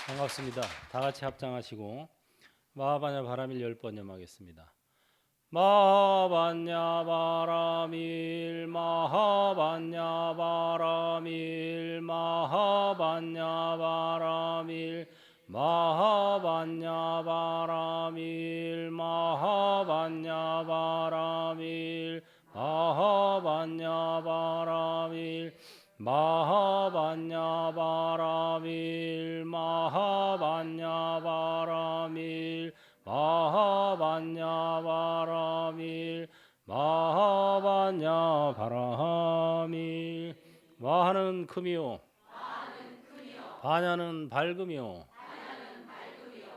반갑습니다. 다 같이 합장하시고 마하바냐 바라밀 10번 염하겠습니다. 마하바냐 바라밀 마하바냐 바라밀 마하바냐 바라밀 마하바냐 바라밀 마하바냐 바라밀 마하바냐 바라밀 마하바냐 바라밀 마하바냐 바라밀 마하바냐 바라밀 마하바냐 바라밀. 마하는 금이요 바냐는 밝음이요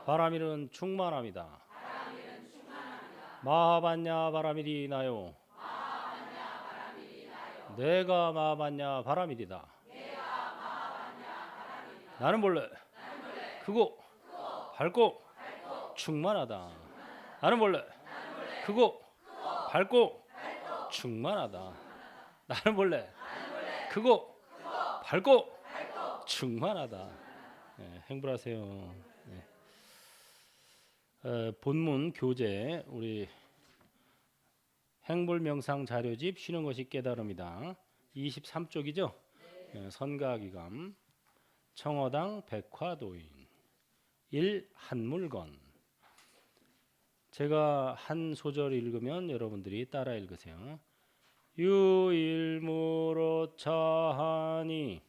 바라밀은 충만합니다. 마하바냐 바라밀이 나요 내가 마하바냐 바라밀이다. 나는 본래 크고 밝고 충만하다. 나는 본래 크고 밝고 충만하다. 나는 본래 크고 밝고 충만하다. 네, 행불하세요. 네. 본문 교재 우리 행불명상 자료집 쉬는 것이 깨달음이다. 23쪽이죠. 선가기감 청어당 백화도인 1 한물건. 제가 한 소절 읽으면 여러분들이 따라 읽으세요. 유일무로 차하니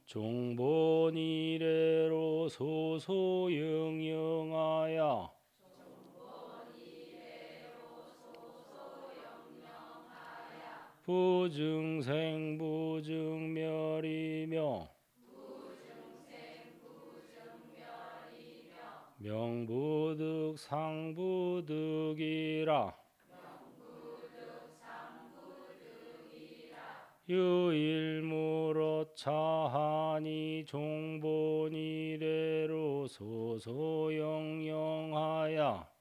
종본이래로 소소영영하야 부증생부증멸이며 명부득 상부득이라. 유일무로 차하니 종본이래로 소소영영하야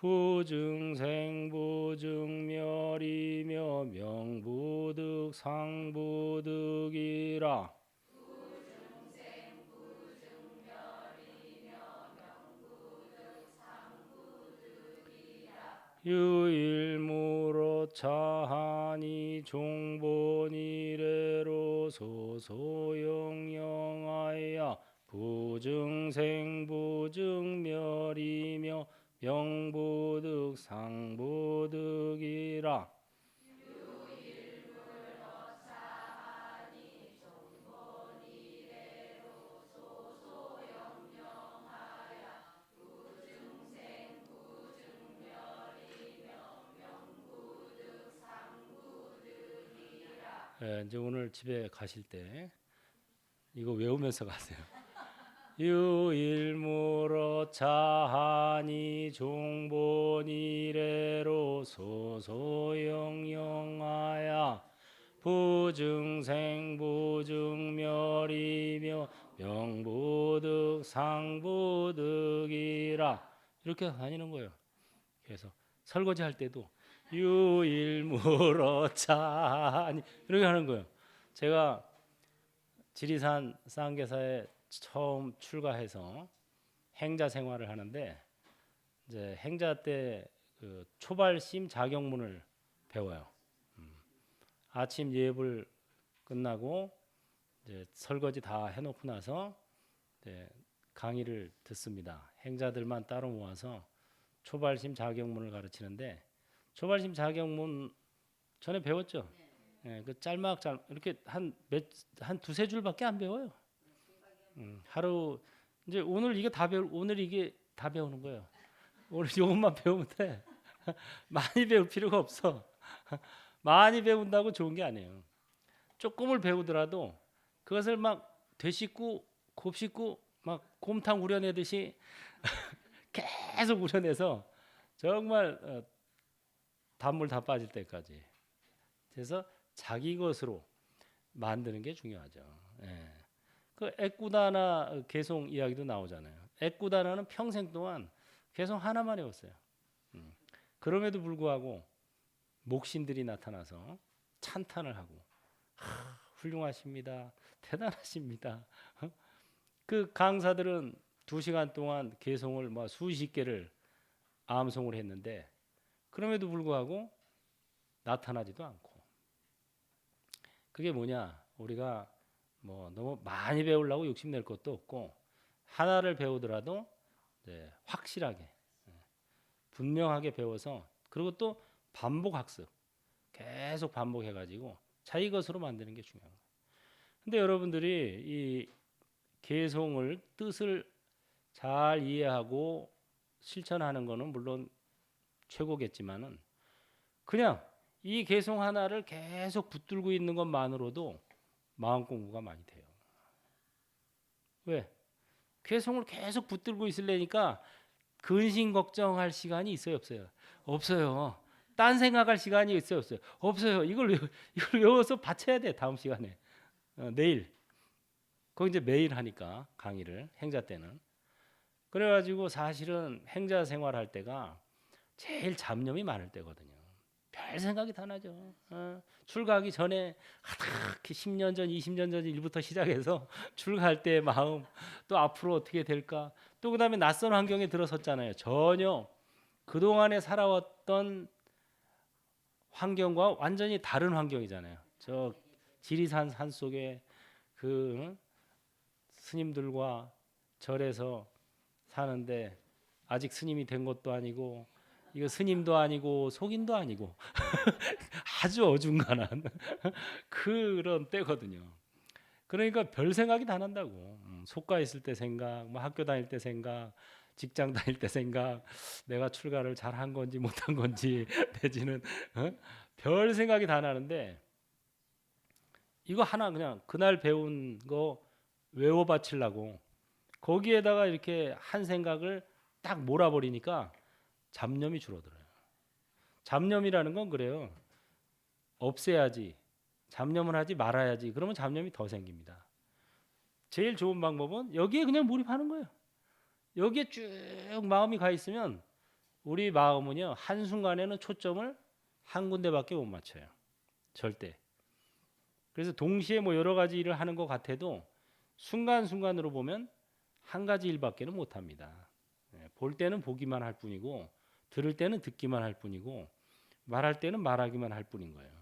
부증생부증멸이며 명부득 상부득이라. 유일무로 차하니 종본이래로 소소영영하야 부증생부증멸이며 명부득 상부득이라. 이제 오늘 집에 가실 때 이거 외우면서 가세요. 유일무로 차하니 종본이래로 소소영영하야 부증생부증멸이며 명부득 상부득이라. 이렇게 다니는 거예요. 그래서 설거지 할 때도 유일무로 차하니 이렇게 하는 거예요. 제가 지리산 쌍계사에 처음 출가해서 행자 생활을 하는데 이제 행자 때 그 초발심 자경문을 배워요. 아침 예불 끝나고 이제 설거지 다 해놓고 나서 이제 강의를 듣습니다. 행자들만 따로 모아서 초발심 자경문을 가르치는데 초발심 자경문 전에 배웠죠. 그 짤막짤 이렇게 한 두세 줄밖에 안 배워요. 하루 이제 오늘 이게 다 배우는 거예요. 오늘 이것만 배우면 돼. 많이 배울 필요가 없어. 많이 배운다고 좋은 게 아니에요. 조금을 배우더라도 그것을 막 되씹고 곱씹고 막 곰탕 우려내듯이 계속 우려내서 정말 단물 다 빠질 때까지. 그래서 자기 것으로 만드는 게 중요하죠. 예. 그 애꾸다나 개송 이야기도 나오잖아요. 애꾸다나는 평생 동안 개성 하나만 외웠어요. 그럼에도 불구하고 목신들이 나타나서 찬탄을 하고 훌륭하십니다. 대단하십니다. 그 강사들은 2시간 동안 개성을 뭐 수십 개를 암송을 했는데 그럼에도 불구하고 나타나지도 않고 그게 뭐냐? 우리가 뭐 너무 많이 배우려고 욕심낼 것도 없고 하나를 배우더라도 확실하게 분명하게 배워서 그리고 또 반복 학습 계속 반복해가지고 자기 것으로 만드는 게 중요한 거예요. 근데 여러분들이 이 개성을 뜻을 잘 이해하고 실천하는 거는 물론 최고겠지만은 그냥 이 개성 하나를 계속 붙들고 있는 것만으로도 마음 공부가 많이 돼요. 왜? 개성을 계속 붙들고 있으려니까 근심 걱정할 시간이 있어요, 없어요? 없어요. 딴 생각할 시간이 있어요, 없어요? 없어요. 이걸 외워서 바쳐야 돼, 다음 시간에. 내일. 그거 이제 매일 하니까 강의를 행자 때는. 그래가지고 사실은 행자 생활할 때가 제일 잡념이 많을 때거든요. 별 생각이 다 나죠. 출가하기 전에 하다하게 10년 전, 20년 전 일부터 시작해서 출가할 때의 마음, 또 앞으로 어떻게 될까, 또 그다음에 낯선 환경에 들어섰잖아요. 전혀 그동안에 살아왔던 환경과 완전히 다른 환경이잖아요. 저 지리산 산속에 그 스님들과 절에서 사는데 아직 스님이 된 것도 아니고 이거 스님도 아니고 속인도 아니고 아주 어중간한 그런 때거든요. 그러니까 별 생각이 다 난다고. 속가 있을 때 생각, 뭐 학교 다닐 때 생각, 직장 다닐 때 생각, 내가 출가를 잘한 건지 못한 건지 내지는 별 생각이 다 나는데 이거 하나 그냥 그날 배운 거 외워 바치려고 거기에다가 이렇게 한 생각을 딱 몰아버리니까 잡념이 줄어들어요. 잡념이라는 건 그래요. 없애야지. 잡념을 하지 말아야지. 그러면 잡념이 더 생깁니다. 제일 좋은 방법은 여기에 그냥 몰입하는 거예요. 여기에 쭉 마음이 가 있으면 우리 마음은요 한순간에는 초점을 한 군데밖에 못 맞춰요. 절대. 그래서 동시에 뭐 여러 가지 일을 하는 것 같아도 순간순간으로 보면 한 가지 일밖에는 못 합니다. 볼 때는 보기만 할 뿐이고 들을 때는 듣기만 할 뿐이고 말할 때는 말하기만 할 뿐인 거예요.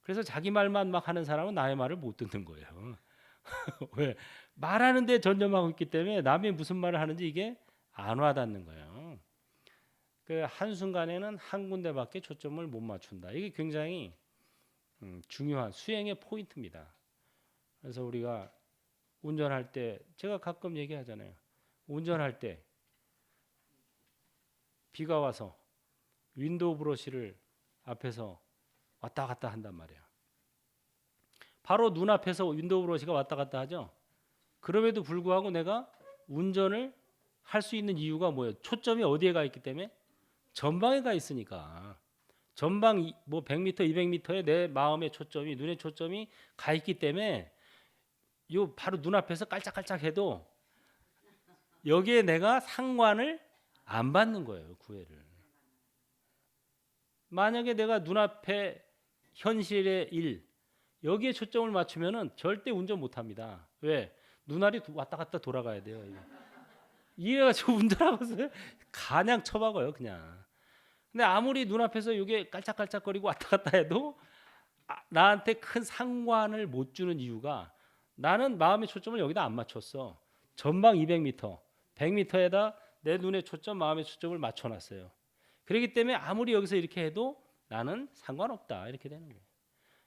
그래서 자기 말만 막 하는 사람은 나의 말을 못 듣는 거예요. 왜? 말하는데 전념하고 있기 때문에 남이 무슨 말을 하는지 이게 안 와닿는 거예요. 그 한순간에는 한 군데밖에 초점을 못 맞춘다. 이게 굉장히 중요한 수행의 포인트입니다. 그래서 우리가 운전할 때 제가 가끔 얘기하잖아요. 운전할 때 비가 와서 윈도우 브러시를 앞에서 왔다 갔다 한단 말이야. 바로 눈앞에서 윈도우 브러시가 왔다 갔다 하죠. 그럼에도 불구하고 내가 운전을 할 수 있는 이유가 뭐예요? 초점이 어디에 가 있기 때문에 전방에 가 있으니까. 전방 뭐 100m, 200m에 내 마음의 초점이 눈의 초점이 가 있기 때문에 요 바로 눈앞에서 깔짝깔짝해도 여기에 내가 상관을 안 받는 거예요. 구애를. 만약에 내가 눈앞에 현실의 일 여기에 초점을 맞추면은 절대 운전 못합니다. 왜? 눈알이 왔다 갔다 돌아가야 돼요. 이래가지고 운전하고서 가냥 쳐박아요 그냥. 근데 아무리 눈앞에서 이게 깔짝깔짝거리고 왔다 갔다 해도 나한테 큰 상관을 못 주는 이유가 나는 마음의 초점을 여기다 안 맞췄어. 전방 200m, 100m에다 내 눈의 초점, 마음의 초점을 맞춰놨어요. 그렇기 때문에 아무리 여기서 이렇게 해도 나는 상관없다 이렇게 되는 거예요.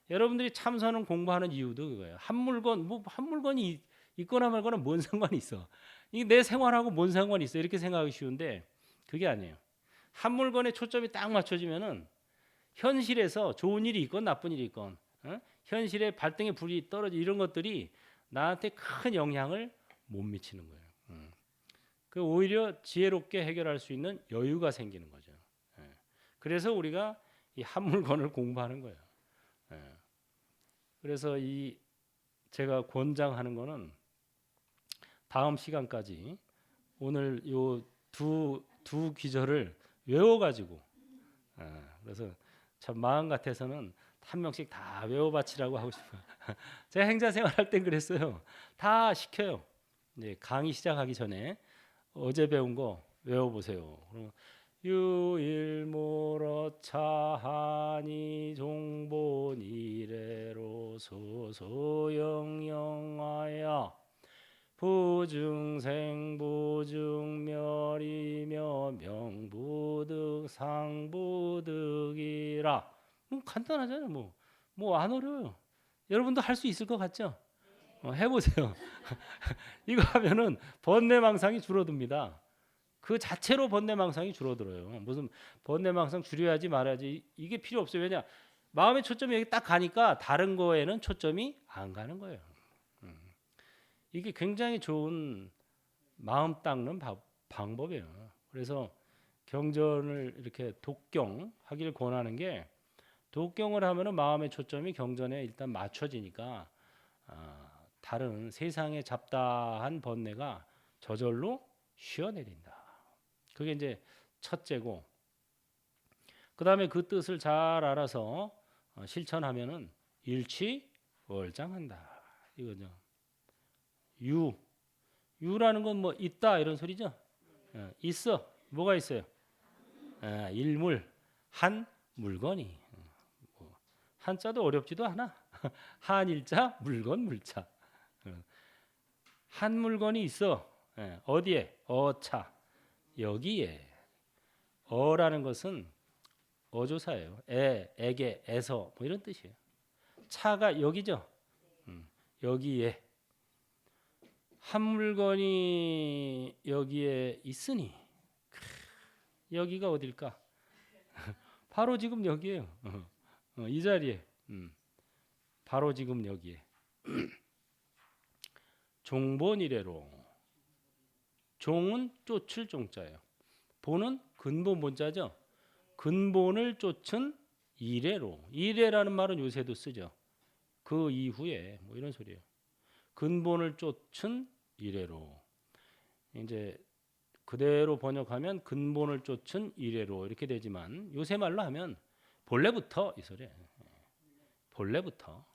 여러분들이 참선을 공부하는 이유도 그거예요. 한 물건이 있거나 말거나 뭔 상관이 있어. 이게 내 생활하고 뭔 상관이 있어. 이렇게 생각하기 쉬운데 그게 아니에요. 한 물건에 초점이 딱 맞춰지면은 현실에서 좋은 일이 있건 나쁜 일이 있건 현실에 발등에 불이 떨어지 이런 것들이 나한테 큰 영향을 못 미치는 거예요. 그 오히려 지혜롭게 해결할 수 있는 여유가 생기는 거죠. 그래서 우리가 이 한 물건을 공부하는 거예요. 그래서 이 제가 권장하는 거는 다음 시간까지 오늘 요 두 귀절을 외워가지고 그래서 참 마음 같아서는 한 명씩 다 외워바치라고 하고 싶어요. 제가 행자 생활할 땐 그랬어요. 다 시켜요. 이제 강의 시작하기 전에 어제 배운 거 외워보세요. 그러면 유일모러 차하니 종본 이래로 소소영영하야 부중생 부중멸이며 명부득 상부득이라. 간단하잖아요. 뭐 안 어려워요. 여러분도 할 수 있을 것 같죠? 해보세요. 이거 하면은 번뇌망상이 줄어듭니다. 그 자체로 번뇌망상이 줄어들어요. 무슨 번뇌망상 줄여야지 말아야지 이게 필요 없어요. 왜냐? 마음의 초점이 여기 딱 가니까 다른 거에는 초점이 안 가는 거예요. 이게 굉장히 좋은 마음 닦는 방법이에요. 그래서 경전을 이렇게 독경 하기를 권하는 게 독경을 하면은 마음의 초점이 경전에 일단 맞춰지니까 다른 세상의 잡다한 번뇌가 저절로 쉬어내린다. 그게 이제 첫째고, 그 다음에 그 뜻을 잘 알아서 실천하면은 일취월장한다. 이거죠. 유라는 건 뭐 있다 이런 소리죠. 있어. 뭐가 있어요? 일물, 한 물건이. 한자도 어렵지도 않아. 한일자, 물건, 물자. 한 물건이 있어. 어디에? 어차. 여기에. 어라는 것은 어조사예요. 에게, 에서 뭐 이런 뜻이에요. 차가 여기죠. 여기에. 한 물건이 여기에 있으니 여기가 어딜까? 바로 지금 여기에요. 이 자리에. 바로 지금 여기에. 종본이래로. 종은 쫓을 종자예요. 본은 근본 본자죠. 근본을 쫓은 이래로. 이래라는 말은 요새도 쓰죠. 그 이후에 뭐 이런 소리예요. 근본을 쫓은 이래로. 이제 그대로 번역하면 근본을 쫓은 이래로 이렇게 되지만 요새 말로 하면 본래부터 이 소리예요. 본래부터.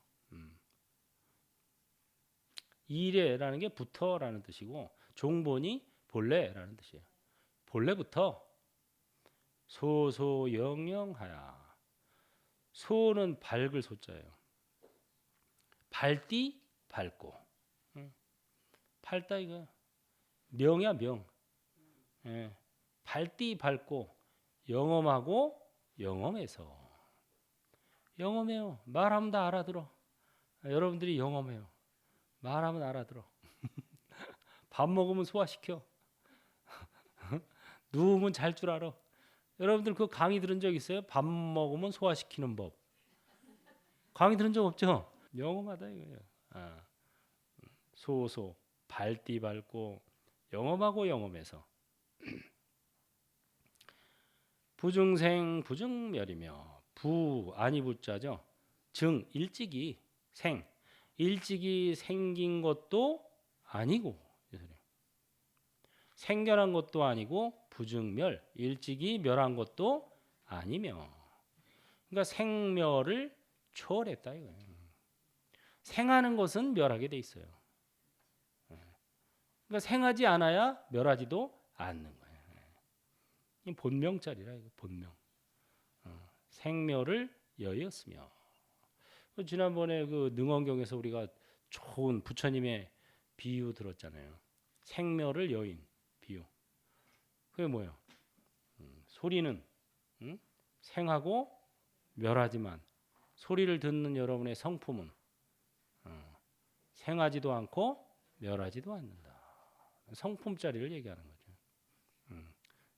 이래라는 게 부터라는 뜻이고 종본이 본래라는 뜻이에요. 본래부터 소소영영하야. 소는 밝을 소자예요. 밝디 밝고. 밝다 이거. 명이야 명. 밝디 밝고 영험하고 영험해서. 영험해요. 말하면 다 알아들어. 여러분들이 영험해요. 말하면 알아들어. 밥 먹으면 소화시켜. 누우면 잘 줄 알아. 여러분들 그 강의 들은 적 있어요? 밥 먹으면 소화시키는 법. 강의 들은 적 없죠? 영험하다 이거예요. 소소 밝디 밝고 영험하고 영험해서. 부중생 부중멸이며 부 아니 부자죠. 증 일찍이 생 일찍이 생긴 것도 아니고 생겨난 것도 아니고 부증멸 일찍이 멸한 것도 아니며 그러니까 생멸을 초월했다 이거예요. 생하는 것은 멸하게 돼 있어요. 그러니까 생하지 않아야 멸하지도 않는 거예요. 이 본명자리라 이거 본명. 생멸을 여의었으며. 지난번에 그 능원경에서 우리가 좋은 부처님의 비유 들었잖아요. 생멸을 여인 비유. 그게 뭐예요? 소리는 생하고 멸하지만 소리를 듣는 여러분의 성품은 생하지도 않고 멸하지도 않는다. 성품짜리를 얘기하는 거죠.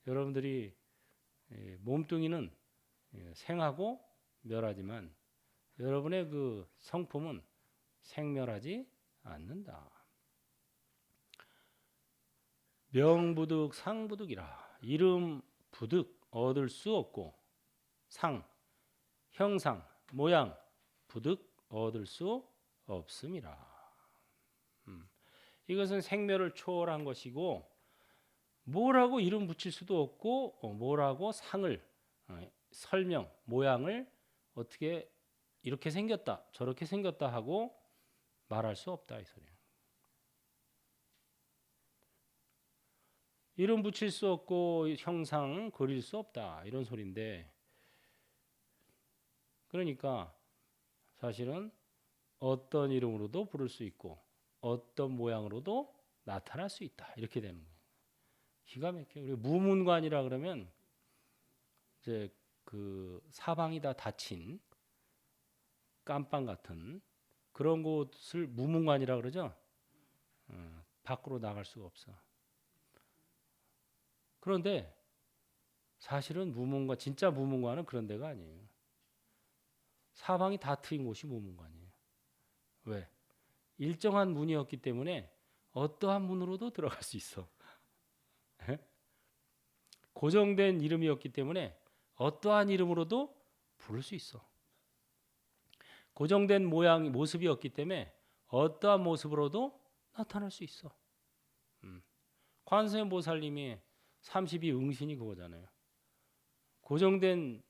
여러분들이 몸뚱이는 생하고 멸하지만 여러분의 그 성품은 생멸하지 않는다. 명부득 상부득이라. 이름 부득 얻을 수 없고 상 형상 모양 부득 얻을 수 없음이라. 이것은 생멸을 초월한 것이고 뭐라고 이름 붙일 수도 없고 뭐라고 상을 설명 모양을 어떻게 이렇게 생겼다 저렇게 생겼다 하고 말할 수 없다 이 소리예요. 이름 붙일 수 없고 형상 그릴 수 없다 이런 소리인데, 그러니까 사실은 어떤 이름으로도 부를 수 있고 어떤 모양으로도 나타날 수 있다 이렇게 되는 거예요. 기가 막혀. 우리 무문관이라 그러면 이제 그 사방이 다 닫힌 깜빵 같은 그런 곳을 무문관이라 그러죠. 밖으로 나갈 수가 없어. 그런데 사실은 무문관, 진짜 무문관은 그런 데가 아니에요. 사방이 다 트인 곳이 무문관이에요. 왜? 일정한 문이었기 때문에 어떠한 문으로도 들어갈 수 있어. 고정된 이름이었기 때문에 어떠한 이름으로도 부를 수 있어. 고정된 모양, 모습이었기 때문에 어떠한 모습으로도 나타날 수 있어. 관세음보살님이 32응신이 그거잖아요. 고정된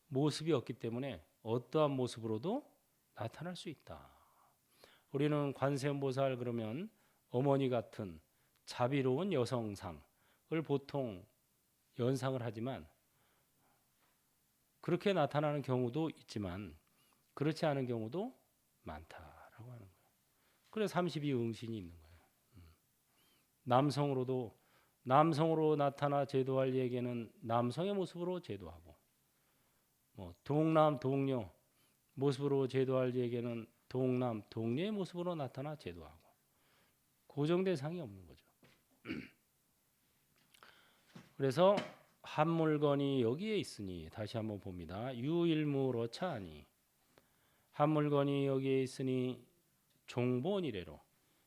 모습이었기 때문에 어떠한 모습으로도 나타날 수 있다. 우리는 관세음보살 그러면 어머니 같은 자비로운 여성상을 보통 연상을 하지만 그렇게 나타나는 경우도 있지만 그렇지 않은 경우도 많다라고 하는 거예요. 그래서 32응신이 있는 거예요. 남성으로 나타나 제도할 얘기는 남성의 모습으로 제도하고, 뭐 동남 동녀 모습으로 제도할 얘기는 동남 동녀의 모습으로 나타나 제도하고, 고정된 상이 없는 거죠. 그래서 한 물건이 여기에 있으니, 다시 한번 봅니다. 유일무로차하니, 한 물건이 여기에 있으니 종본 이래로,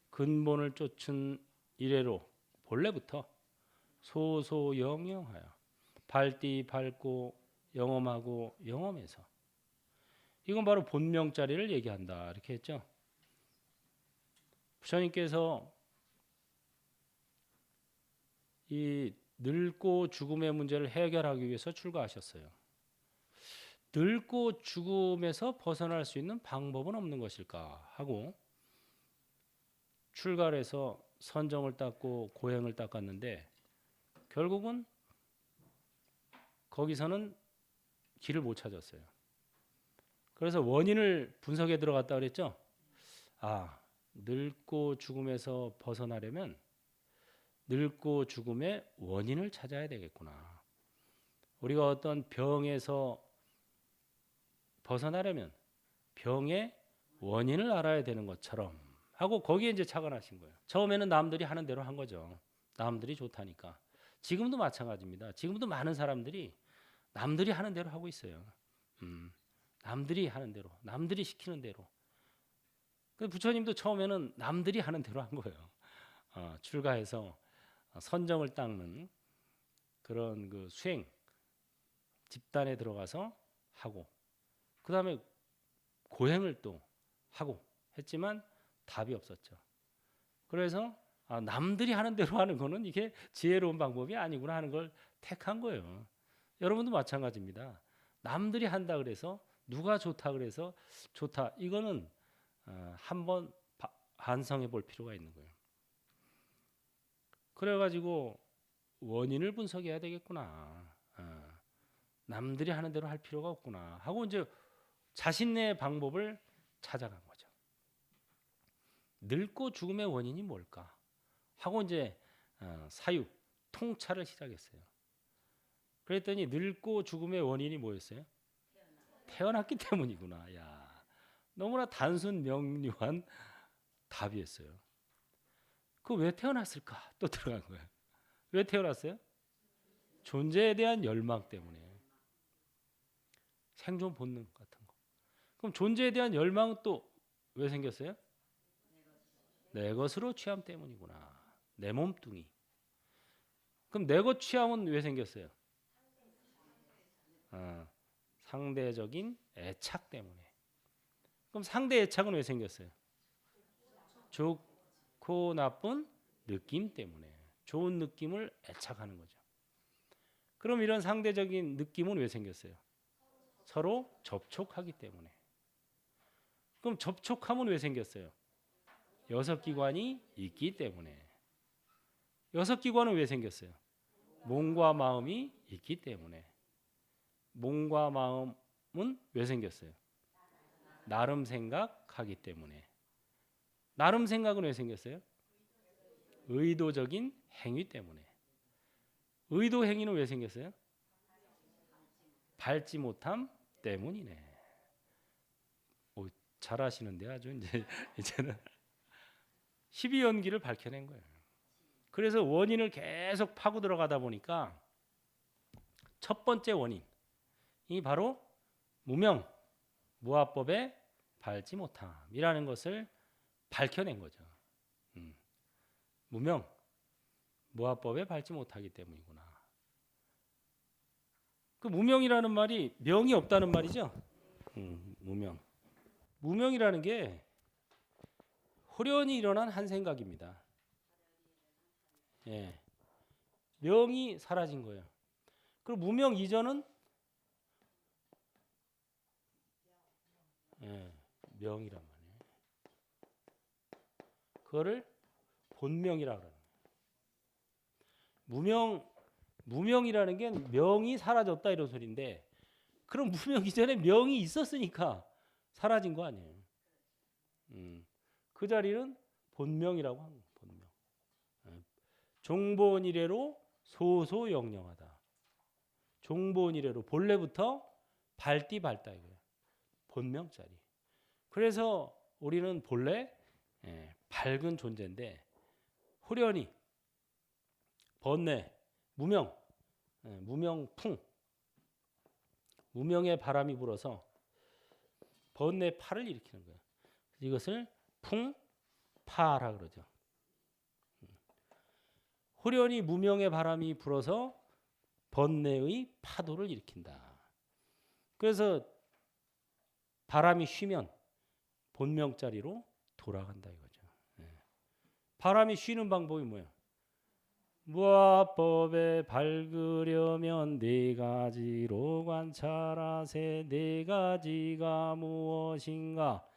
근본을 쫓은 이래로 본래부터 소소영영하여 밝디 밝고 영험하고 영험해서, 이건 바로 본명자리를 얘기한다 이렇게 했죠. 부처님께서 이 늙고 죽음의 문제를 해결하기 위해서 출가하셨어요. 늙고 죽음에서 벗어날 수 있는 방법은 없는 것일까 하고 출가를 해서 선정을 닦고 고행을 닦았는데 결국은 거기서는 길을 못 찾았어요. 그래서 원인을 분석에 들어갔다 그랬죠. 늙고 죽음에서 벗어나려면 늙고 죽음의 원인을 찾아야 되겠구나. 우리가 어떤 병에서 벗어나려면 병의 원인을 알아야 되는 것처럼 하고 거기에 이제 착안하신 거예요. 처음에는 남들이 하는 대로 한 거죠. 남들이 좋다니까. 지금도 마찬가지입니다. 지금도 많은 사람들이 남들이 하는 대로 하고 있어요. 남들이 하는 대로, 남들이 시키는 대로. 부처님도 처음에는 남들이 하는 대로 한 거예요. 출가해서 선정을 닦는 그런 그 수행 집단에 들어가서 하고, 그 다음에 고행을 또 하고 했지만 답이 없었죠. 그래서 남들이 하는 대로 하는 거는 이게 지혜로운 방법이 아니구나 하는 걸 택한 거예요. 여러분도 마찬가지입니다. 남들이 한다 그래서 누가 좋다 그래서 좋다, 이거는 한번 반성해 볼 필요가 있는 거예요. 그래가지고 원인을 분석해야 되겠구나. 남들이 하는 대로 할 필요가 없구나 하고 이제 자신의 방법을 찾아간 거죠. 늙고 죽음의 원인이 뭘까 하고 이제 사유 통찰을 시작했어요. 그랬더니 늙고 죽음의 원인이 뭐였어요? 태어났기 때문이구나. 야, 너무나 단순 명료한 답이었어요. 그 왜 태어났을까? 또 들어간 거예요. 왜 태어났어요? 존재에 대한 열망 때문에. 생존 본능 같은 거. 그럼 존재에 대한 열망은 또 왜 생겼어요? 내 것으로 취함 때문이구나. 내 몸뚱이. 그럼 내 것 취함은 왜 생겼어요? 상대적인 애착 때문에. 그럼 상대 애착은 왜 생겼어요? 좋고 나쁜 느낌 때문에. 좋은 느낌을 애착하는 거죠. 그럼 이런 상대적인 느낌은 왜 생겼어요? 서로 접촉하기 때문에. 그럼 접촉함은 왜 생겼어요? 여섯 기관이 있기 때문에. 여섯 기관은 왜 생겼어요? 몸과 마음이 있기 때문에. 몸과 마음은 왜 생겼어요? 나름 생각하기 때문에. 나름 생각은 왜 생겼어요? 의도적인 행위 때문에. 의도 행위는 왜 생겼어요? 밟지 못함 때문이네. 오, 잘하시는데 아주 이제는 12연기를 밝혀낸 거예요. 그래서 원인을 계속 파고 들어가다 보니까 첫 번째 원인이 바로 무명, 무아법에 밟지 못함이라는 것을 밝혀낸 거죠. 무명, 무아법에 밟지 못하기 때문이구나. 그 무명이라는 말이 명이 없다는 말이죠. 무명. 무명이라는 게 호련히 일어난 한 생각입니다. 예. 명이 사라진 거예요. 그리고 무명 이전은 명이란 말이에요. 그거를 본명이라 그러는 거예요. 무명이라는 게 명이 사라졌다 이런 소리인데, 그럼 무명 이전에 명이 있었으니까 사라진 거 아니에요. 그 자리는 본명이라고 하는 거예요. 본명. 종본이래로 소소영령하다. 종본이래로 본래부터 밝디 밝다 이거예요. 본명자리. 그래서 우리는 본래 밝은 존재인데 호련히 번뇌, 무명, 무명풍, 무명의 바람이 불어서 번뇌파를 일으키는 거예요. 이것을 풍파라 그러죠. 호련히 무명의 바람이 불어서 번뇌의 파도를 일으킨다. 그래서 바람이 쉬면 본명자리로 돌아간다 이거죠. 바람이 쉬는 방법이 뭐예요? 무아법에 밝으려면 네 가지로 관찰하세. 네 가지가 무엇인가?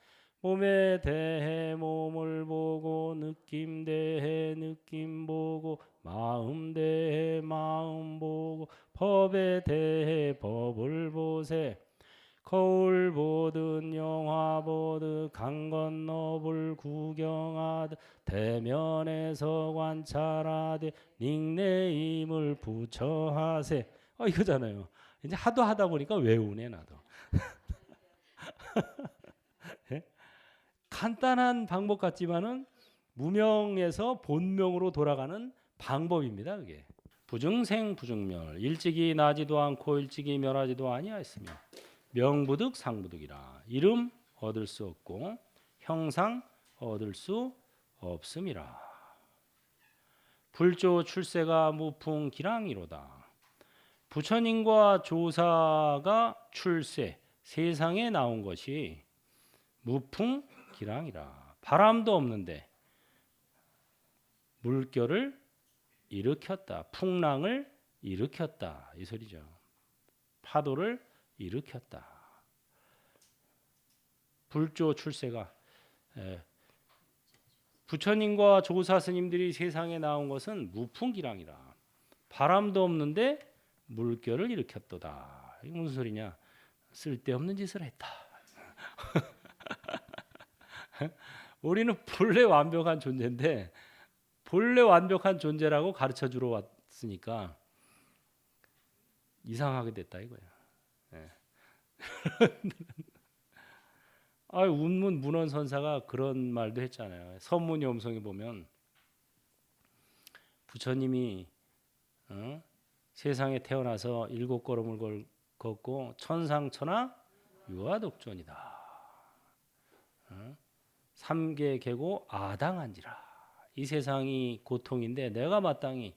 몸에 대해 몸을 보고, 느낌 대해 느낌 보고, 마음 대해 마음 보고, 법에 대해 법을 보세. 거울 보듯 영화 보듯 강 건너 불 구경하듯 대면에서 관찰하되 닉네임을 붙여하세. 이거잖아요. 이제 하도 하다 보니까 외우네 나도. 간단한 방법 같지만은 무명에서 본명으로 돌아가는 방법입니다. 그게 부증생 부증멸, 일찍이 나지도 않고 일찍이 멸하지도 아니하였으며 명부득 상부득이라. 이름 얻을 수 없고 형상 얻을 수 없음이라. 불조 출세가 무풍 기랑이로다. 부처님과 조사가 출세, 세상에 나온 것이 무풍 기랑이라. 바람도 없는데 물결을 일으켰다. 풍랑을 일으켰다. 이 소리죠. 파도를 일으켰다. 불조 출세가 부처님과 조사 스님들이 세상에 나온 것은 무풍기랑이라. 바람도 없는데 물결을 일으켰도다. 이게 무슨 소리냐? 쓸데없는 짓을 했다. 우리는 본래 완벽한 존재인데 본래 완벽한 존재라고 가르쳐 주러 왔으니까 이상하게 됐다 이거야. 운문 문원 선사가 그런 말도 했잖아요. 선문이 엄성에 보면 부처님이 세상에 태어나서 7걸음을 걷고 천상천하 유아독존이다. 3계 계고 아당한지라. 이 세상이 고통인데 내가 마땅히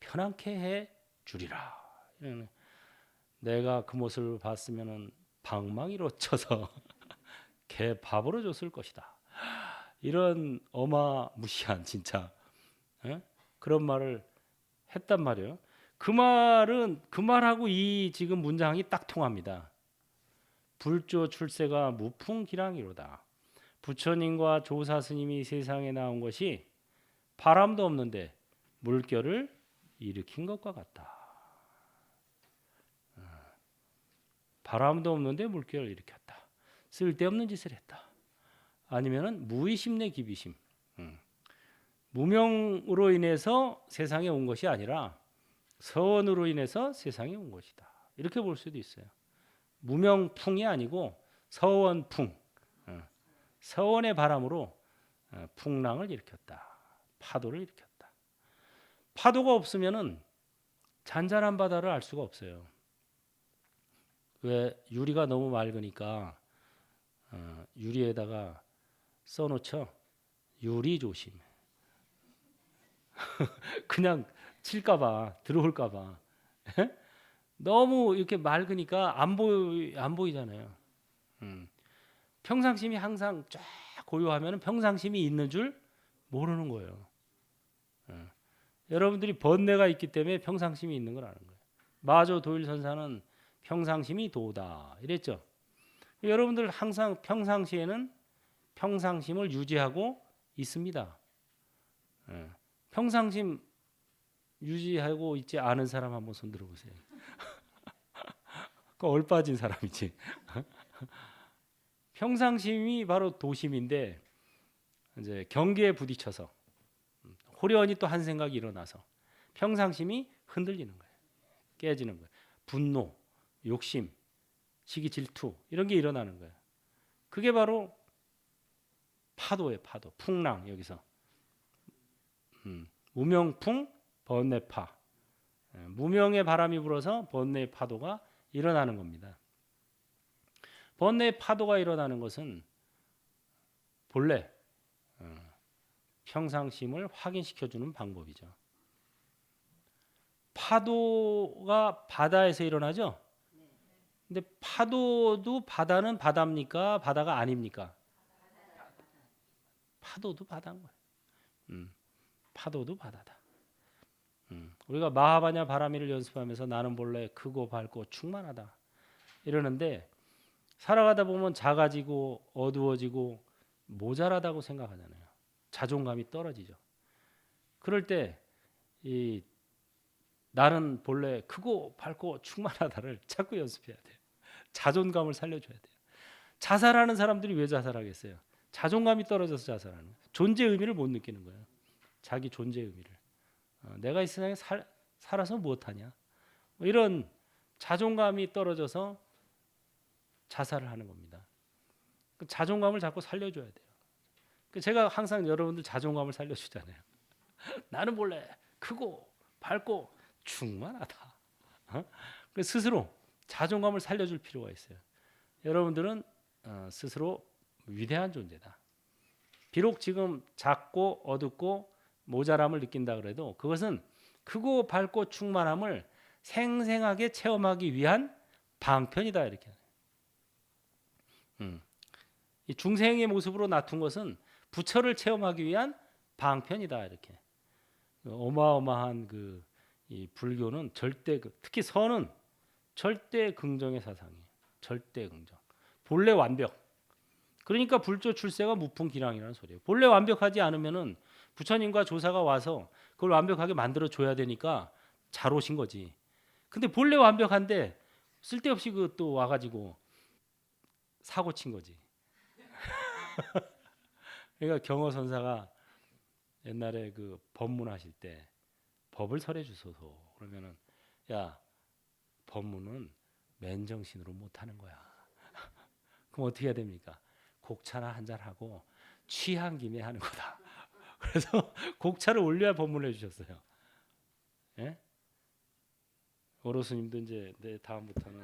편안케 해 주리라. 내가 그 모습을 봤으면은 방망이로 쳐서 개 밥으로 줬을 것이다. 이런 어마무시한 진짜 그런 말을 했단 말이에요. 그 말은 그 말하고 이 지금 문장이 딱 통합니다. 불조 출세가 무풍기랑이로다. 부처님과 조사 스님이 세상에 나온 것이 바람도 없는데 물결을 일으킨 것과 같다. 바람도 없는데 물결을 일으켰다. 쓸데없는 짓을 했다. 아니면은 무의심 내 기비심. 무명으로 인해서 세상에 온 것이 아니라 서원으로 인해서 세상에 온 것이다. 이렇게 볼 수도 있어요. 무명풍이 아니고 서원풍. 서원의 바람으로 풍랑을 일으켰다. 파도를 일으켰다. 파도가 없으면은 잔잔한 바다를 알 수가 없어요. 왜 유리가 너무 맑으니까 유리에다가 써놓죠. 유리 조심. 그냥 칠까봐 들어올까봐. 너무 이렇게 맑으니까 안 보이잖아요. 평상심이 항상 쫙 고요하면 평상심이 있는 줄 모르는 거예요. 여러분들이 번뇌가 있기 때문에 평상심이 있는 걸 아는 거예요. 마조 도일선사는 평상심이 도다 이랬죠. 여러분들 항상 평상시에는 평상심을 유지하고 있습니다. 평상심 유지하고 있지 않은 사람 한번 손 들어보세요. 그 얼빠진 사람이지. 평상심이 바로 도심인데 이제 경계에 부딪혀서 호련히 또 한 생각이 일어나서 평상심이 흔들리는 거예요. 깨지는 거예요. 분노, 욕심, 시기, 질투 이런 게 일어나는 거예요. 그게 바로 파도예요. 파도, 풍랑 여기서 무명풍, 번뇌파. 무명의 바람이 불어서 번뇌의 파도가 일어나는 겁니다. 번뇌의 파도가 일어나는 것은 본래 평상심을 확인시켜주는 방법이죠. 파도가 바다에서 일어나죠. 근데 파도도 바다는 바다입니까? 바다가 아닙니까? 파도도 바다인 거예요. 파도도 바다다. 우리가 마하바냐 바라미를 연습하면서 나는 본래 크고 밝고 충만하다 이러는데 살아가다 보면 작아지고 어두워지고 모자라다고 생각하잖아요. 자존감이 떨어지죠. 그럴 때 이 나는 본래 크고 밝고 충만하다를 자꾸 연습해야 돼요. 자존감을 살려줘야 돼요. 자살하는 사람들이 왜 자살하겠어요? 자존감이 떨어져서 자살하는 거예요. 존재 의미를 못 느끼는 거예요. 자기 존재 의미를. 내가 이 세상에 살아서 무엇하냐? 뭐 이런 자존감이 떨어져서 자살을 하는 겁니다. 그 자존감을 자꾸 살려줘야 돼요. 제가 항상 여러분들 자존감을 살려주잖아요. 나는 본래 크고 밝고 충만하다. 스스로 자존감을 살려줄 필요가 있어요. 여러분들은 스스로 위대한 존재다. 비록 지금 작고 어둡고 모자람을 느낀다 그래도 그것은 크고 밝고 충만함을 생생하게 체험하기 위한 방편이다 이렇게. 이 중생의 모습으로 나툰 것은 부처를 체험하기 위한 방편이다 이렇게. 어마어마한 이 불교는 절대 특히 선은 절대 긍정의 사상이에요. 절대 긍정. 본래 완벽. 그러니까 불조 출세가 무풍기랑이라는 소리예요. 본래 완벽하지 않으면은 부처님과 조사가 와서 그걸 완벽하게 만들어 줘야 되니까 잘 오신 거지. 근데 본래 완벽한데 쓸데없이 또 와가지고 사고 친 거지. 그러니까 경허선사가 옛날에 법문하실 때 법을 설해 주소서 그러면은 야 법문은 맨정신으로 못 하는 거야. 그럼 어떻게 해야 됩니까? 곡차나 한잔 하고 취한 김에 하는 거다. 그래서 곡차를 올려야 법문을 해주셨어요. 예? 어로스님도 이제 다음부터는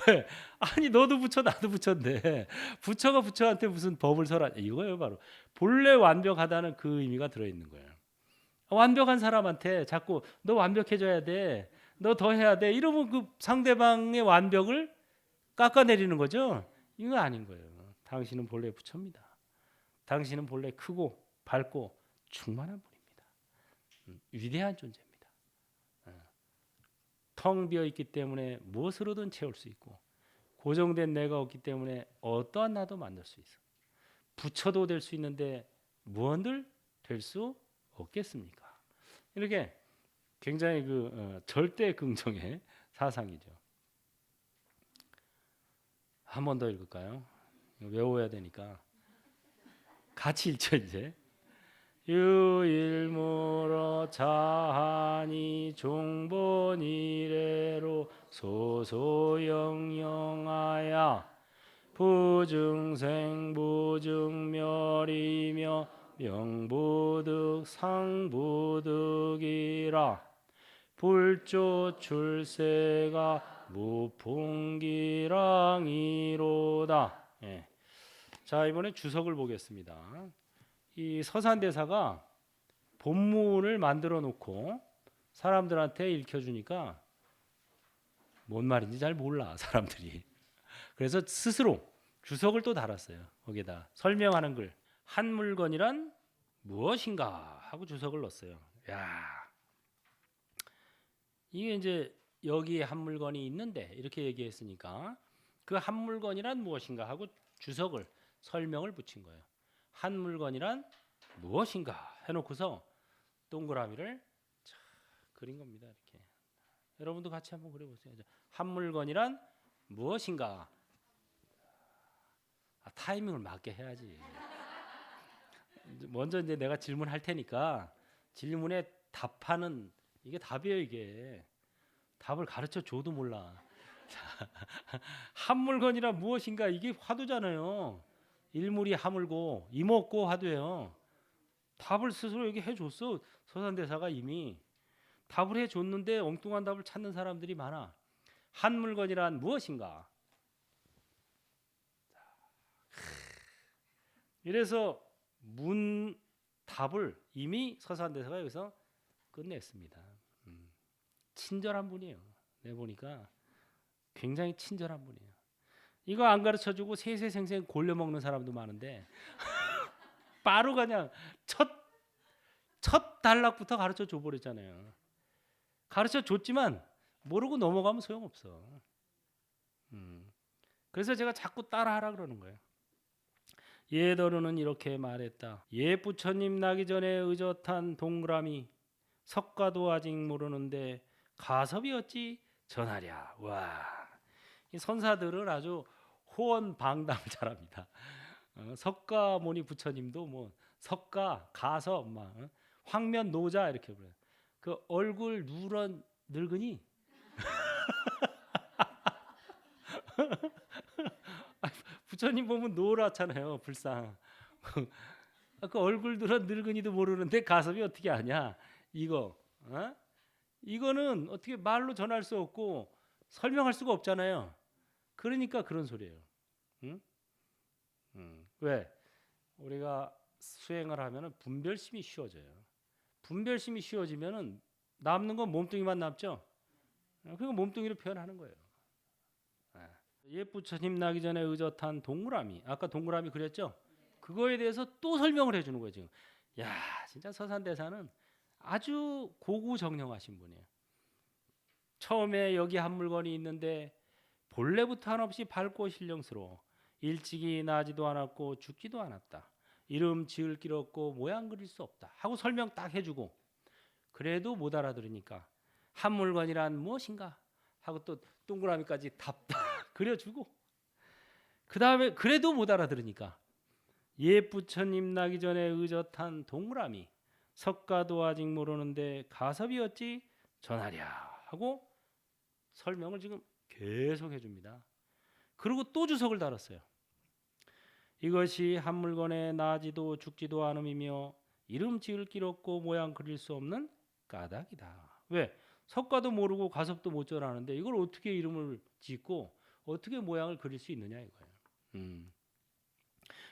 왜? 아니 너도 부처 나도 부처인데 부처가 부처한테 무슨 법을 설하냐 이거예요 바로. 본래 완벽하다는 그 의미가 들어있는 거예요. 완벽한 사람한테 자꾸 너 완벽해져야 돼, 너 더 해야 돼 이러면 그 상대방의 완벽을 깎아내리는 거죠. 이거 아닌 거예요. 당신은 본래 부처입니다. 당신은 본래 크고 밝고 충만한 분입니다. 위대한 존재입니다. 텅 비어 있기 때문에 무엇으로든 채울 수 있고 고정된 내가 없기 때문에 어떠한 나도 만들 수 있어. 부처도 될 수 있는데 무언들 될 수 없겠습니까? 이렇게 굉장히 절대 긍정의 사상이죠. 한 번 더 읽을까요? 외워야 되니까 같이 읽죠 이제. 유일무로 자하니 종본 이래로 소소영영하야 부증생 부증멸이며 명부득 상부득이라 불조 출세가 무풍기랑이로다. 예. 자, 이번에 주석을 보겠습니다. 이 서산대사가 본문을 만들어 놓고 사람들한테 읽혀주니까 뭔 말인지 잘 몰라 사람들이. 그래서 스스로 주석을 또 달았어요. 거기다 설명하는 글. 한 물건이란 무엇인가 하고 주석을 넣었어요. 야, 이게 이제 여기에 한 물건이 있는데 이렇게 얘기했으니까 그 한 물건이란 무엇인가 하고 주석을 설명을 붙인 거예요. 한 물건이란 무엇인가 해놓고서 동그라미를 그린 겁니다. 이렇게 여러분도 같이 한번 그려보세요. 한 물건이란 무엇인가. 타이밍을 맞게 해야지. 먼저 이제 내가 질문할 테니까 질문에 답하는 이게 답이에요. 이게 답을 가르쳐 줘도 몰라. 한 물건이란 무엇인가 이게 화두잖아요. 일물이 하물고 이먹고 화두예요. 답을 스스로 여기 해줬어. 서산대사가 이미 답을 해줬는데 엉뚱한 답을 찾는 사람들이 많아. 한 물건이란 무엇인가. 이래서 답을 이미 서산대사가 여기서 끝냈습니다. 친절한 분이에요. 내가 보니까 굉장히 친절한 분이에요. 이거 안 가르쳐주고 세세생생 골려먹는 사람도 많은데 바로 그냥 첫 단락부터 가르쳐 줘버렸잖아요. 가르쳐 줬지만 모르고 넘어가면 소용없어. 그래서 제가 자꾸 따라하라 그러는 거예요. 예더루는 이렇게 말했다. 예 부처님 나기 전에 의젓한 동그라미 석가도 아직 모르는데 가섭이 어찌 전하랴. 와, 이 선사들은 아주 호언방담을 잘합니다. 석가모니 부처님도 뭐 석가, 가섭, 막 황면 노자 이렇게 불러요. 그 얼굴 누런 늙은이 부처님 보면 노랗잖아요. 불상. 그 얼굴 누런 늙은이도 모르는데 가섭이 어떻게 아냐? 이거. 이거는 어떻게 말로 전할 수 없고 설명할 수가 없잖아요. 그러니까 그런 소리예요. 응? 왜? 우리가 수행을 하면은 분별심이 쉬워져요. 분별심이 쉬워지면은 남는 건 몸뚱이만 남죠. 그리고 몸뚱이로 표현하는 거예요. 옛 부처님 나기 전에 의젓한 동그라미. 아까 동그라미 그렸죠? 그거에 대해서 또 설명을 해주는 거예요. 지금. 야, 진짜 서산대사는 아주 고구정령하신 분이에요. 처음에 여기 한 물건이 있는데 본래부터 한없이 밝고 신령스러워 일찍이 나지도 않았고 죽지도 않았다. 이름 지을 길 없고 모양 그릴 수 없다 하고 설명 딱 해주고 그래도 못 알아들으니까 한 물건이란 무엇인가 하고 또 동그라미까지 답 그려주고 그 다음에 그래도 못 알아들으니까 옛 부처님 나기 전에 의젓한 동그라미 석가도 아직 모르는데 가섭이 어찌 전하랴 하고 설명을 지금 계속 해줍니다. 그리고 또 주석을 달았어요. 이것이 한 물건에 나지도 죽지도 않음이며 이름 지을 길 없고 모양 그릴 수 없는 까닭이다. 왜? 석가도 모르고 가섭도 못 전하는데 이걸 어떻게 이름을 짓고 어떻게 모양을 그릴 수 있느냐 이거예요.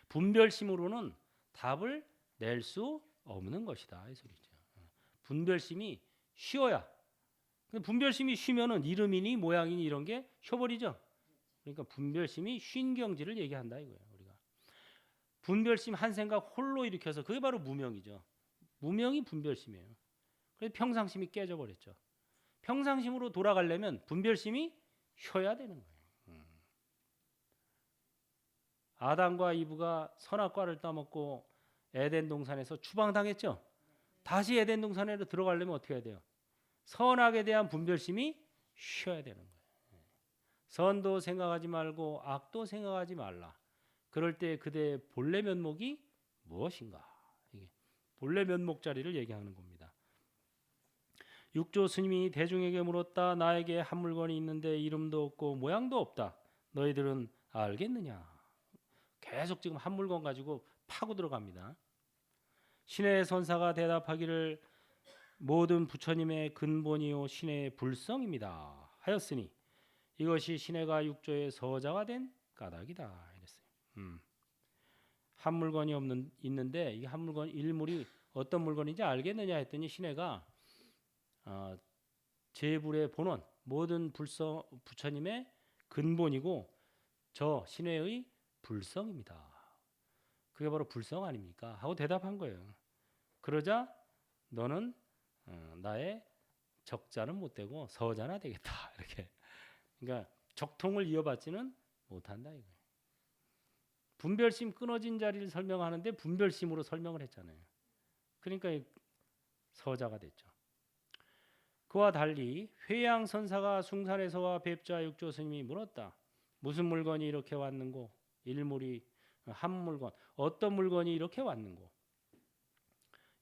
분별심으로는 답을 낼 수 없는 것이다 이 소리죠. 분별심이 쉬어야. 근데 분별심이 쉬면은 이름이니 모양이니 이런 게 쉬어버리죠. 그러니까 분별심이 쉰 경지를 얘기한다 이거예요. 우리가 분별심 한 생각 홀로 일으켜서 그게 바로 무명이죠. 무명이 분별심이에요. 그래서 평상심이 깨져버렸죠. 평상심으로 돌아가려면 분별심이 쉬어야 되는 거예요. 아담과 이브가 선악과를 따먹고 에덴 동산에서 추방당했죠. 다시 에덴 동산으로 들어가려면 어떻게 해야 돼요? 선악에 대한 분별심이 쉬어야 되는 거예요. 선도 생각하지 말고 악도 생각하지 말라. 그럴 때 그대의 본래 면목이 무엇인가? 이게 본래 면목 자리를 얘기하는 겁니다. 육조 스님이 대중에게 물었다. 나에게 한 물건이 있는데 이름도 없고 모양도 없다. 너희들은 알겠느냐? 계속 지금 한 물건 가지고 파고 들어갑니다. 신의 선사가 대답하기를 모든 부처님의 근본이요 신의 불성입니다 하였으니 이것이 신의가 육조의 서자가 된 까닭이다 이랬어요. 한 물건이 있는데 이 한 물건 일물이 어떤 물건인지 알겠느냐 했더니 신의가 제불의 본원 모든 부처님의 근본이고 저 신의의 불성입니다. 그게 바로 불성 아닙니까? 하고 대답한 거예요. 그러자 너는 나의 적자는 못 되고 서자나 되겠다. 이렇게. 그러니까 적통을 이어받지는 못한다 이거예요. 분별심 끊어진 자리를 설명하는데 분별심으로 설명을 했잖아요. 그러니까 서자가 됐죠. 그와 달리 회양선사가 숭산에서와 뵙자 육조 스님이 물었다. 무슨 물건이 이렇게 왔는고? 일물이 한 물건 어떤 물건이 이렇게 왔는고?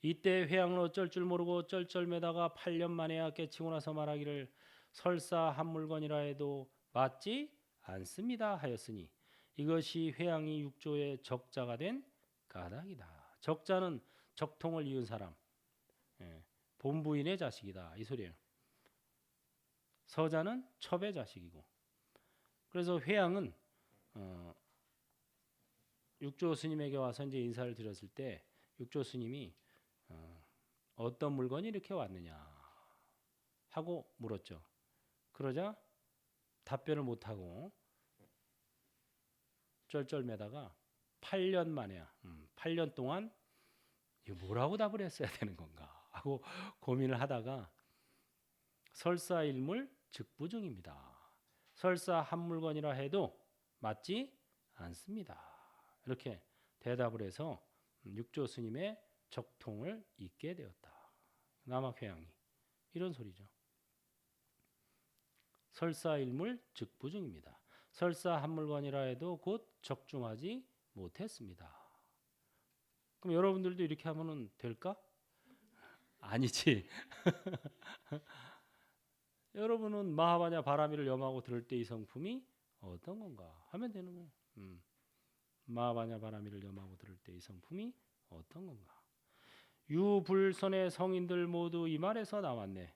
이때 회양은 어쩔 줄 모르고 쩔쩔매다가 8년 만에야 깨치고 나서 말하기를 설사 한 물건이라 해도 맞지 않습니다 하였으니 이것이 회양이 육조의 적자가 된 까닭이다. 적자는 적통을 이은 사람, 본부인의 자식이다 이 소리예요. 서자는 첩의 자식이고. 그래서 회양은 육조 스님에게 와서 이제 인사를 드렸을 때 육조 스님이 어떤 물건이 이렇게 왔느냐 하고 물었죠. 그러자 답변을 못하고 쩔쩔매다가 8년 만에야 8년 동안 이거 뭐라고 답을 했어야 되는 건가 하고 고민을 하다가 설사일물 즉부중입니다. 설사 한 물건이라 해도 맞지 않습니다. 이렇게 대답을 해서 육조 스님의 적통을 잇게 되었다. 남학회양이 이런 소리죠. 설사일물 즉부중입니다. 설사 한 물건이라 해도 곧 적중하지 못했습니다. 그럼 여러분들도 이렇게 하면 될까? 아니지. 여러분은 마하바냐 바라미를 염하고 들을 때 이 성품이 어떤 건가 하면 되는 거예요. 마하바냐 바라미를 염하고 들을 때 이 성품이 어떤 건가? 유불선의 성인들 모두 이 말에서 나왔네.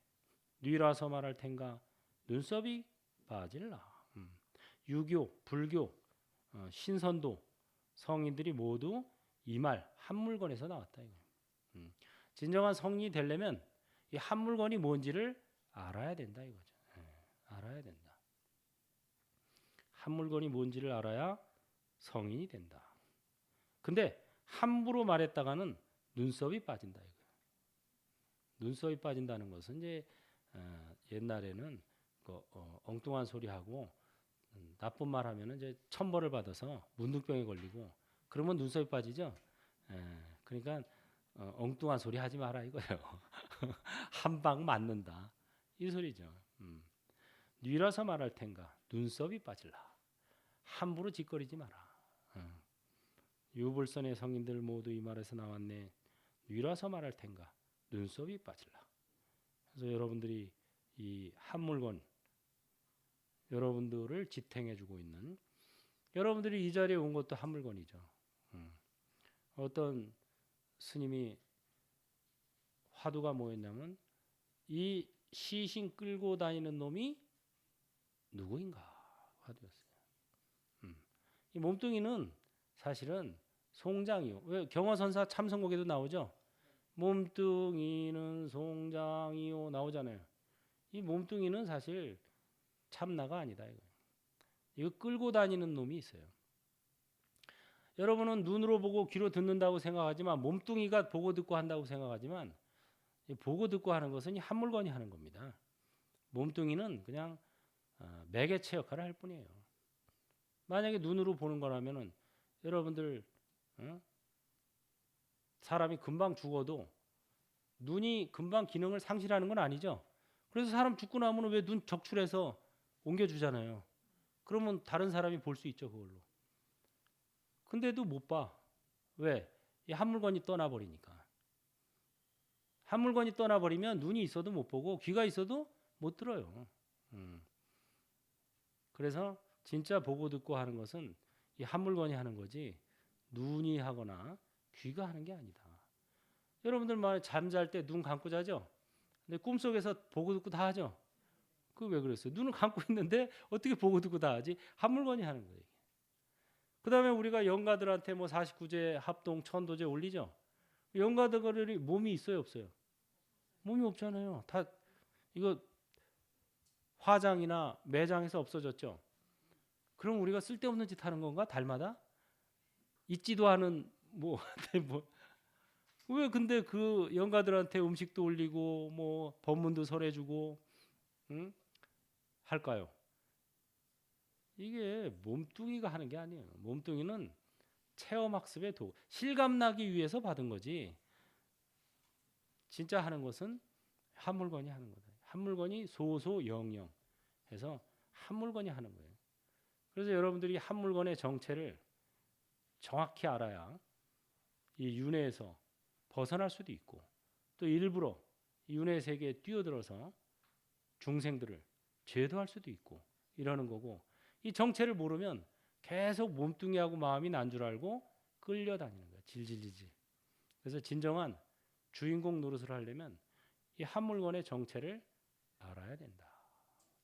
뉘라서 말할 텐가 눈썹이 빠질라. 유교, 불교, 신선도 성인들이 모두 이 말 한 물건에서 나왔다 이거예요. 진정한 성인이 되려면 이 한 물건이 뭔지를 알아야 된다 이거죠. 알아야 된다. 한 물건이 뭔지를 알아야 성인이 된다. 근데 함부로 말했다가는 눈썹이 빠진다 이거예요. 눈썹이 빠진다는 것은 이제 옛날에는 그 엉뚱한 소리 하고 나쁜 말 하면은 이제 천벌을 받아서 문둥병에 걸리고 그러면 눈썹이 빠지죠. 그러니까 엉뚱한 소리 하지 마라 이거예요. 한 방 맞는다 이 소리죠. 뉘라서 말할 텐가 눈썹이 빠질라. 함부로 짓거리지 마라. 유불선의 성인들 모두 이 말에서 나왔네. 뉘라서 말할 텐가 눈썹이 빠질라. 그래서 여러분들이 이 한 물건 여러분들을 지탱해주고 있는 여러분들이 이 자리에 온 것도 한 물건이죠. 어떤 스님이 화두가 뭐였냐면 이 시신 끌고 다니는 놈이 누구인가 화두였어요. 이 몸뚱이는 사실은 송장이요. 왜 경어선사 참선곡에도 나오죠. 몸뚱이는 송장이요 나오잖아요. 이 몸뚱이는 사실 참나가 아니다 이거 끌고 다니는 놈이 있어요. 여러분은 눈으로 보고 귀로 듣는다고 생각하지만 몸뚱이가 보고 듣고 한다고 생각하지만 이 보고 듣고 하는 것은 이 한 물건이 하는 겁니다. 몸뚱이는 그냥 매개체 역할을 할 뿐이에요. 만약에 눈으로 보는 거라면은 여러분들 사람이 금방 죽어도 눈이 금방 기능을 상실하는 건 아니죠. 그래서 사람 죽고 나면 왜 눈 적출해서 옮겨주잖아요. 그러면 다른 사람이 볼 수 있죠, 그걸로. 근데도 못 봐. 왜? 이 한 물건이 떠나버리니까. 한 물건이 떠나버리면 눈이 있어도 못 보고 귀가 있어도 못 들어요. 그래서 진짜 보고 듣고 하는 것은 이 한 물건이 하는 거지 눈이 하거나 귀가 하는 게 아니다. 여러분들 만약 잠잘 때 눈 감고 자죠? 근데 꿈속에서 보고 듣고 다 하죠? 그 왜 그랬어요? 눈을 감고 있는데 어떻게 보고 듣고 다 하지? 한 물건이 하는 거예요. 그 다음에 우리가 영가들한테 뭐 49제 합동 천도제 올리죠? 영가들이 몸이 있어요, 없어요? 몸이 없잖아요. 다 이거 화장이나 매장에서 없어졌죠? 그럼 우리가 쓸데없는 짓 하는 건가? 달마다? 있지도 않은 왜 근데 그 영가들한테 음식도 올리고 뭐 법문도 설해주고 할까요? 이게 몸뚱이가 하는 게 아니에요. 몸뚱이는 체험학습의 도구, 실감나기 위해서 받은 거지. 진짜 하는 것은 한 물건이 하는 거다. 한 물건이 소소영영 해서 한 물건이 하는 거예요. 그래서 여러분들이 한 물건의 정체를 정확히 알아야 이 윤회에서 벗어날 수도 있고 또 일부러 윤회 세계에 뛰어들어서 중생들을 제도할 수도 있고 이러는 거고, 이 정체를 모르면 계속 몸뚱이하고 마음이 난 줄 알고 끌려다니는 거야. 질질질질. 그래서 진정한 주인공 노릇을 하려면 이 한 물건의 정체를 알아야 된다.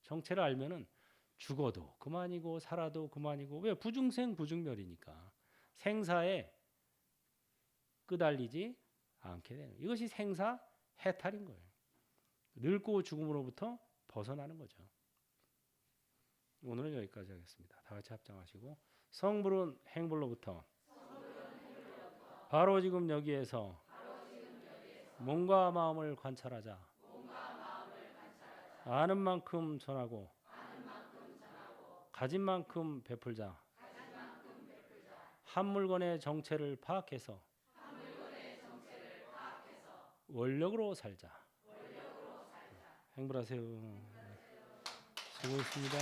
정체를 알면은 죽어도 그만이고 살아도 그만이고, 왜? 부중생 부중멸이니까 생사에 끄달리지 않게 되는, 이것이 생사 해탈인 거예요. 늙고 죽음으로부터 벗어나는 거죠. 오늘은 여기까지 하겠습니다. 다 같이 합장하시고, 성불은 행불로부터 바로 지금 여기에서 몸과 마음을 관찰하자. 아는 만큼 전하고 가진 만큼 베풀자. 한 물건의 정체를 파악해서 원력으로 살자. 행불하세요. 수고했습니다.